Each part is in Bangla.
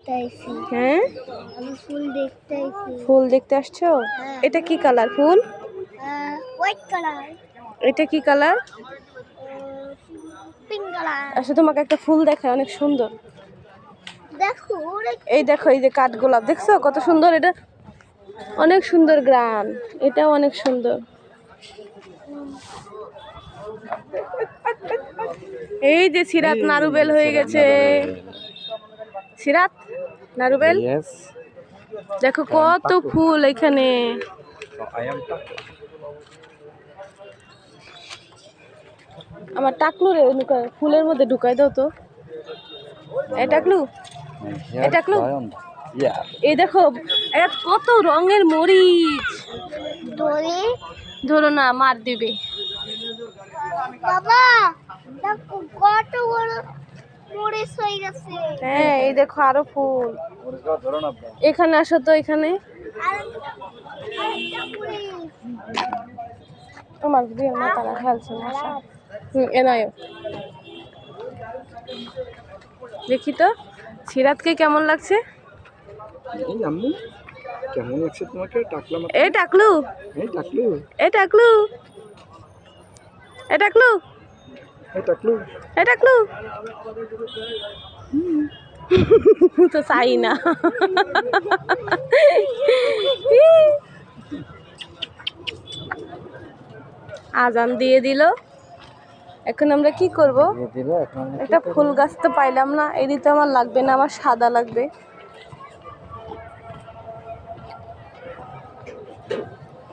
দেখতে আইছি। হ্যাঁ, আমি ফুল দেখতে আইছি। ফুল দেখতে আসছো? এটা কি কালার ফুল? White colour. এটা কি কালার? Pink colour. আচ্ছা, তোমাকে একটা ফুল দেখায়, অনেক সুন্দর। দেখো এই দেখো, এই যে কাঠগোলাপ দেখছো কত সুন্দর, এটা অনেক সুন্দর গ্রান, এটাও অনেক সুন্দর। এই যে সিরাত নারুবেল হয়ে গেছে। সিরাত নারুবেল, দেখো কত ফুল এখানে। আমার টাকলু রে ফুলের মধ্যে ঢুকাই দাও তো। এই টাকলু, এই টাকলু, এই দেখো কত রঙের মরিচ। ধরে ধরো না, মার দিবে। বাবা দেখো কত বড় মরিচ হয়ে গেছে। হ্যাঁ, এই দেখো আরো ফুল। এখানে আসো তো, এখানে আরেকটা মরিচ। তোমার দিয়ে মাথাটা খেলছে মশা। এনায়ও দেখি তো সিরাতকে কেমন লাগছে। এই আম্মু কেমন লাগছে তোমাকে? টাকলা মাথা। এই টাকলু, এই টাকলু, এই টাকলু, এই টাকলু, এই টাকলু। এই টাকলু তো চাই না। আজান দিয়ে দিল, এখন আমরা কি করব? একটা ফুল গাছ তো পাইলাম না, এরই তো আমার লাগবে না, আমার সাদা লাগবে।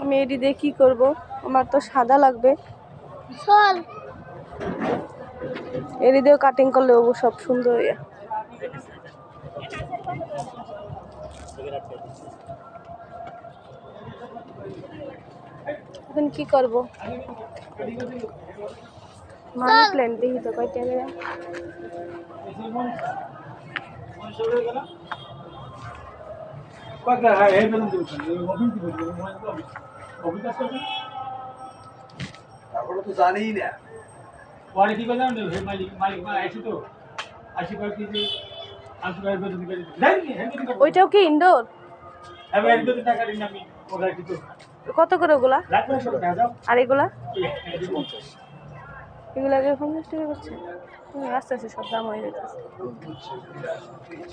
আমি এটি দিয়ে কি করব? আমার তো সাদা লাগবে। চল এটি দিয়েও কাটিং করলে ও সব সুন্দর হইয়া। এখন কি করব? মানি প্ল্যান্ট দেখি তো কয়টা করে। জানি না ওইটাও কি ইনডোর? কত করে ওগুলা? আর এগুলা? এগুলা 50 টাকা করছে। আস্তে আস্তে সব দাম হয়ে যাচ্ছে।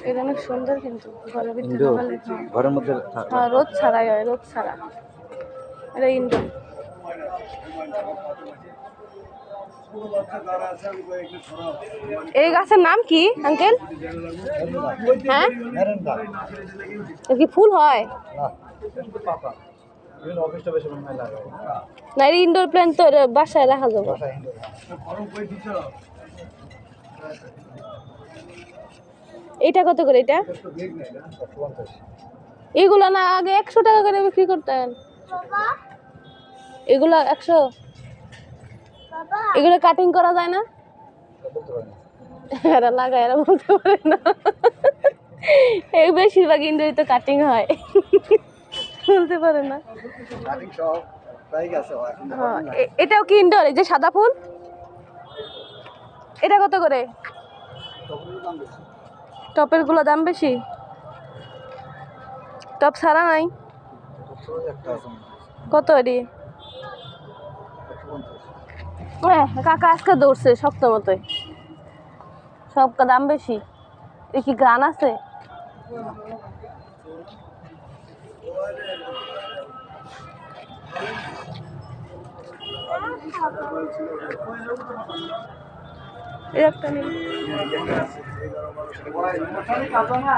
এটা অনেক সুন্দর, কিন্তু ঘরের ভিতরে লাগালে ঘরের মধ্যে হ্যাঁ, রোদ ছাড়াই হয়, রোদ ছাড়া। এটা ইনডোর। এই গাছের নাম কি আঙ্কেল? হ্যাঁ, এর কি ফুল হয়? না, এটা ইনডোর প্ল্যান্ট, তো বাসায় রাখা যাবে। এইটা কত করে? এটা এগুলা না আগে 100 টাকা করে বিক্রি করতেন, বাবা এগুলা 100। বাবা এগুলো কাটিং করা যায় না? এরা লাগায়, এরা বলতে পারে না। এই বেশিরভাগ ইন্ডোরে তো কাটিং হয়, বলতে পারে না। হ্যাঁ, এটাও কি ইনডোর? এই যে সাদা ফুল, এটা কত করে? টপের গুলো দাম বেশি, টপ ছাড়া নাই। কত এটি? কাকা আজকে দৌড়ছে শক্ত মতোই, সব দাম বেশি। এ কি গ্রান আছে? একটা